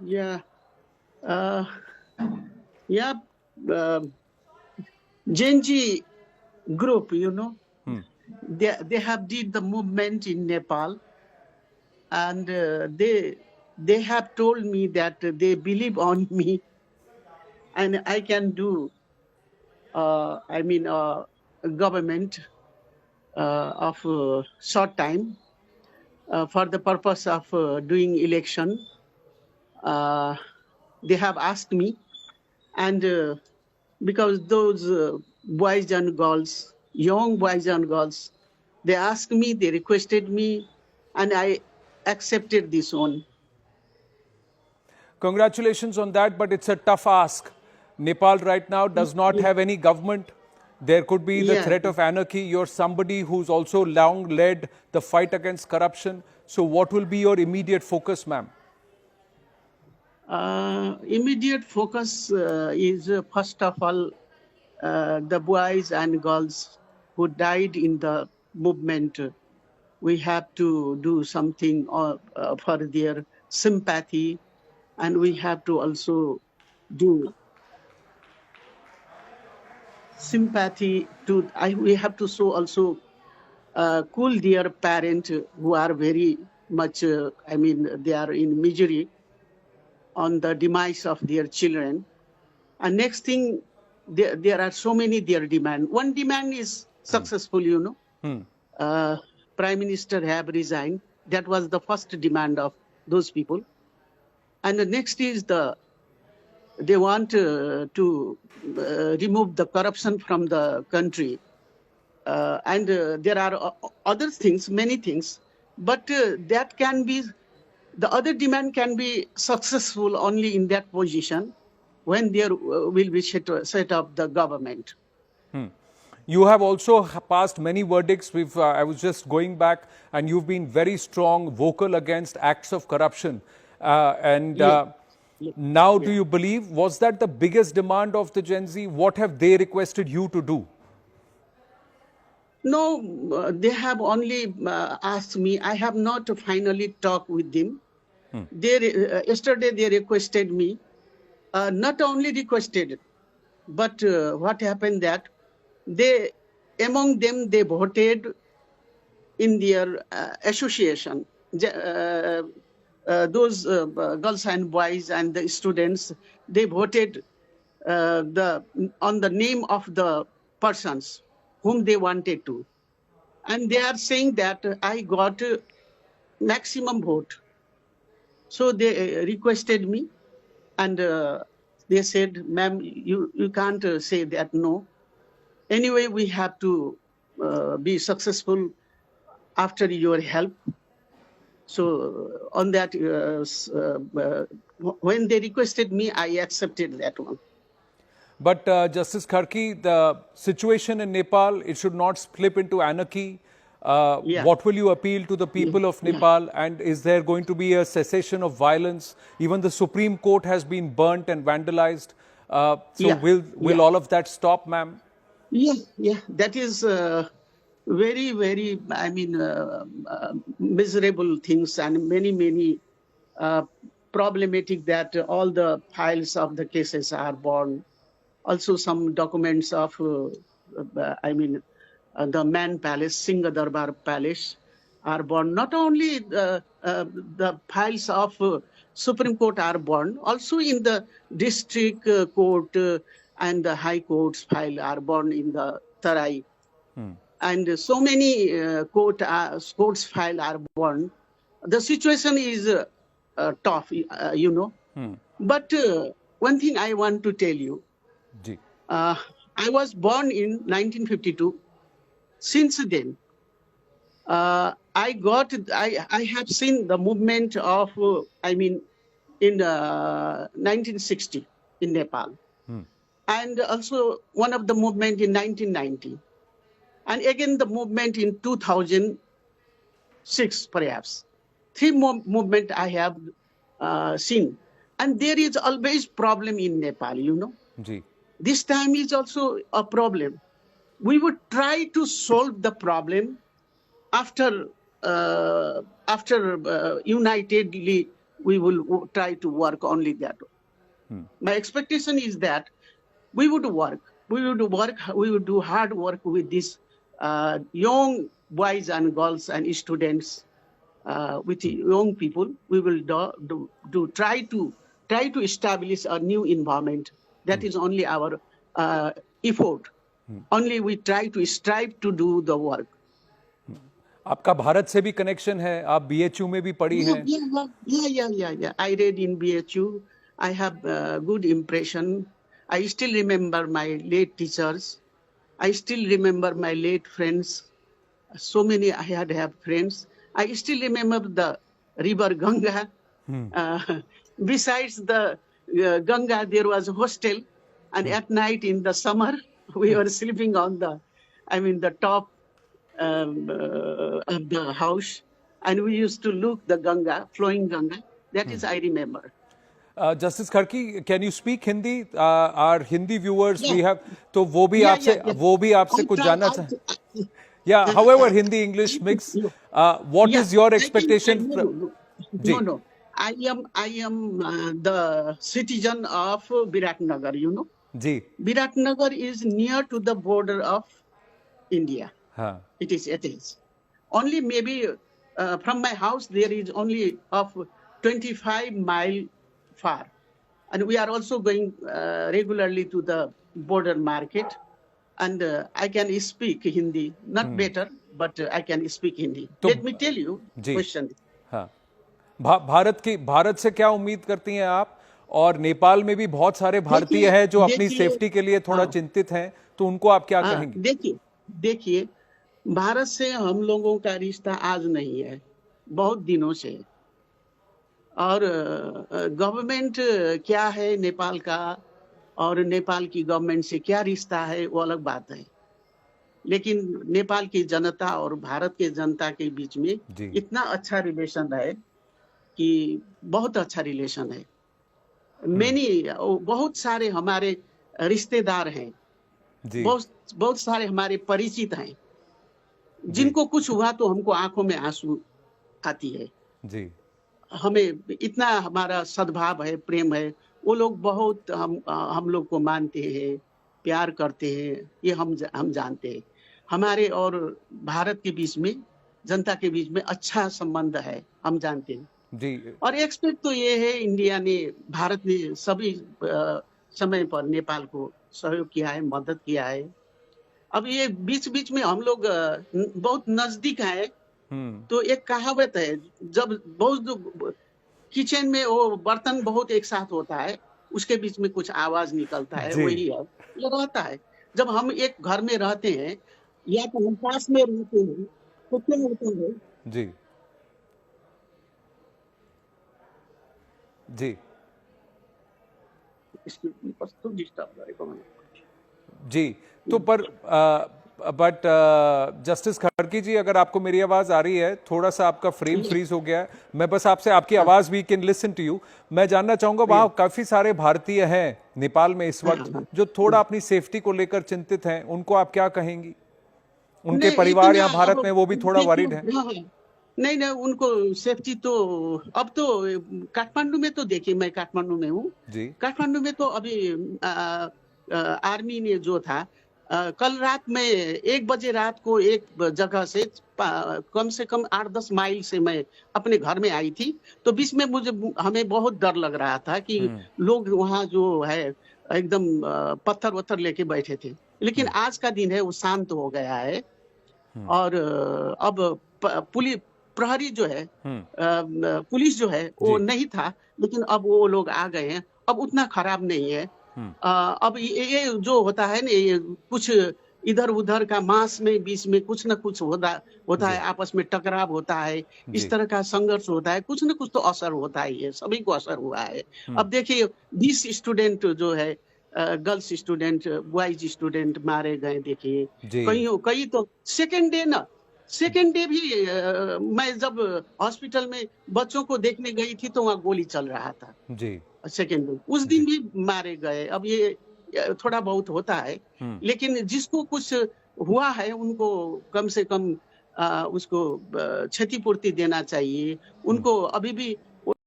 Yeah. Uh, yeah. Uh, Genji group, they have did the movement in Nepal, and they have told me that they believe on me, and I can do. Government of short time for the purpose of doing election. Uh, they have asked me, and because those boys and girls, young boys and girls, they asked me, they requested me, and I accepted this one. Congratulations on that, but it's a tough ask. Nepal right now does not Yeah, have any government. There could be the yeah. threat of anarchy. You're somebody who's also long led the fight against corruption. So, what will be your immediate focus, ma'am? Immediate focus is first of all the boys and girls who died in the movement. We have to do something for their sympathy, and we have to also do sympathy to. We have to show also cool their parents who are very much. They are in misery on the demise of their children. And next thing, there are so many their demand. One demand is successful. Uh, Prime Minister have resigned. That was the first demand of those people. And the next is they want to remove the corruption from the country. And there are other things, many things, but that can be, the other demand can be successful only in that position when there will be set up the government. You have also passed many verdicts. I was just going back, and you've been very strong, vocal against acts of corruption. And Yeah, yeah, now, do yeah. you believe, was that the biggest demand of the Gen Z? What have they requested you to do? No, they have only asked me. I have not finally talked with them. Yesterday they requested me, not only requested, but what happened that they, among them, they voted in their association. Those girls and boys and the students, they voted on the name of the persons whom they wanted to. And they are saying that I got maximum vote. So they requested me, and they said, ma'am, you can't say that no. Anyway, we have to be successful after your help. So on that, when they requested me, I accepted that one. But Justice Kharki, the situation in Nepal, it should not slip into anarchy. Yeah, What will you appeal to the yeah, people of yeah, Nepal? And is there going to be a cessation of violence? Even the Supreme Court has been burnt and vandalized. So yeah, will yeah, all of that stop, ma'am? yeah, yeah. That is very, very, miserable things, and many, many uh, problematic that all the files of the cases are burned. Also, some documents of, the Man Palace, Singha Darbar Palace, are burned. Not only the files of Supreme Court are burned, also in the district court and the High Court's file are burned in the Tarai. And so many courts file are burned. The situation is tough. But one thing I want to tell you, Ji. I was born in 1952. Since then, I have seen the movement of, in 1960 in Nepal, and also one of the movement in 1990, and again the movement in 2006, perhaps. Three movement I have seen, and there is always problem in Nepal. Ji. This time is also a problem. We would try to solve the problem after unitedly we will try to work only that. My expectation is that we would work, we would do hard work with these young boys and girls and students, with the young people. We will try to establish a new environment. That is only our effort. Only we try to strive to do the work. आपका भारत से भी connection है, आप BHU में भी पढ़ी हैं। Yeah. I read in BHU. I have good impression. I still remember my late teachers. I still remember my late friends. So many I have friends. I still remember the river Ganga. Besides the Ganga, there was a hostel, and at night in the summer, we were sleeping on the top of the house, and we used to look the Ganga, flowing Ganga. That is I remember. Justice Kharki, can you speak Hindi? Our Hindi viewers we have, तो वो भी आपसे कुछ जानना चाहे। Yeah, however, Hindi English mix. What is your expectation? No. I am the citizen of Biratnagar. You know. Ji. Biratnagar is near to the border of India. हाँ. It is. Only maybe from my house there is only of 25 mile far, and we are also going regularly to the border market, and I can speak Hindi, not better, but I can speak Hindi. Let me tell you question. हाँ. भारत से क्या उम्मीद करती हैं आप? और नेपाल में भी बहुत सारे भारतीय हैं जो अपनी सेफ्टी के लिए थोड़ा चिंतित हैं, तो उनको आप क्या कहेंगे? देखिए, भारत से हम लोगों का रिश्ता आज नहीं है, बहुत दिनों से। और गवर्नमेंट क्या है नेपाल का, और नेपाल की गवर्नमेंट से क्या रिश्ता है, वो अलग बात है। लेकिन नेपाल की जनता और भारत के जनता के बीच में इतना अच्छा रिलेशन है कि बहुत अच्छा रिलेशन है। बहुत सारे हमारे रिश्तेदार हैं, बहुत सारे हमारे परिचित हैं, जिनको कुछ हुआ तो हमको आंखों में आंसू आती है जी। हमें इतना हमारा सद्भाव है, प्रेम है, वो लोग बहुत हम लोग को मानते हैं, प्यार करते हैं, ये हम जानते हैं। हमारे और भारत के बीच में, जनता के बीच में अच्छा संबंध है, हम जानते हैं जी। और एक्सपेक्ट तो ये है, इंडिया ने, भारत ने सभी समय पर नेपाल को सहयोग किया है, मदद किया है। अब ये बीच में हम लोग बहुत नजदीक हैं, तो एक कहावत है, जब बहुत किचन में वो बर्तन बहुत एक साथ होता है, उसके बीच में कुछ आवाज निकलता है, वही है, ये रहता है। जब हम एक घर में रहते हैं या तो हम पास में रहते हैं तो क्या होता है जी जी इसके पास तो डिस्टर्ब है जी। तो पर बट जस्टिस खड़की जी, अगर आपको मेरी आवाज आ रही है, थोड़ा सा आपका फ्रेम फ्रीज हो गया है, मैं बस आपसे आपकी आवाज, we can listen to you. मैं जानना चाहूंगा, वहां काफी सारे भारतीय हैं नेपाल में इस वक्त जो थोड़ा अपनी सेफ्टी को लेकर चिंतित हैं, उनको आप क्या कहेंगी? उनके परिवार यहाँ भारत में वो भी थोड़ा वरीड है। नहीं, उनको सेफ्टी तो अब तो काठमांडू में तो देखिए, मैं काठमांडू में हूँ जी। काठमांडू में तो अभी आर्मी ने जो था, कल रात में 1 बजे रात को एक जगह से कम से कम 8-10 माइल से मैं अपने घर में आई थी, तो बीच में हमें बहुत डर लग रहा था कि लोग वहाँ जो है एकदम पत्थर वत्थर लेके बैठे थे। लेकिन आज का दिन है, वो शांत हो गया है, और अब प्रहरी जो है, पुलिस जो है, वो नहीं था, लेकिन अब वो लोग आ गए हैं, अब उतना खराब नहीं है। अब ये जो होता है ना, ये कुछ इधर उधर का मास में बीच में कुछ न कुछ होता है, आपस में टकराव होता है, इस तरह का संघर्ष होता है, कुछ न कुछ तो असर होता है, ये सभी को असर हुआ है। अब देखिए 20 स्टूडेंट जो है, गर्ल्स स्टूडेंट, बॉयज स्टूडेंट मारे गए, देखिए कई तो सेकेंड डे भी मैं जब हॉस्पिटल में बच्चों को देखने गई थी तो वहाँ गोली चल रहा था जी। सेकेंड डे उस दिन भी मारे गए। अब ये थोड़ा बहुत होता है, लेकिन जिसको कुछ हुआ है उनको कम से कम उसको क्षतिपूर्ति देना चाहिए। उनको अभी भी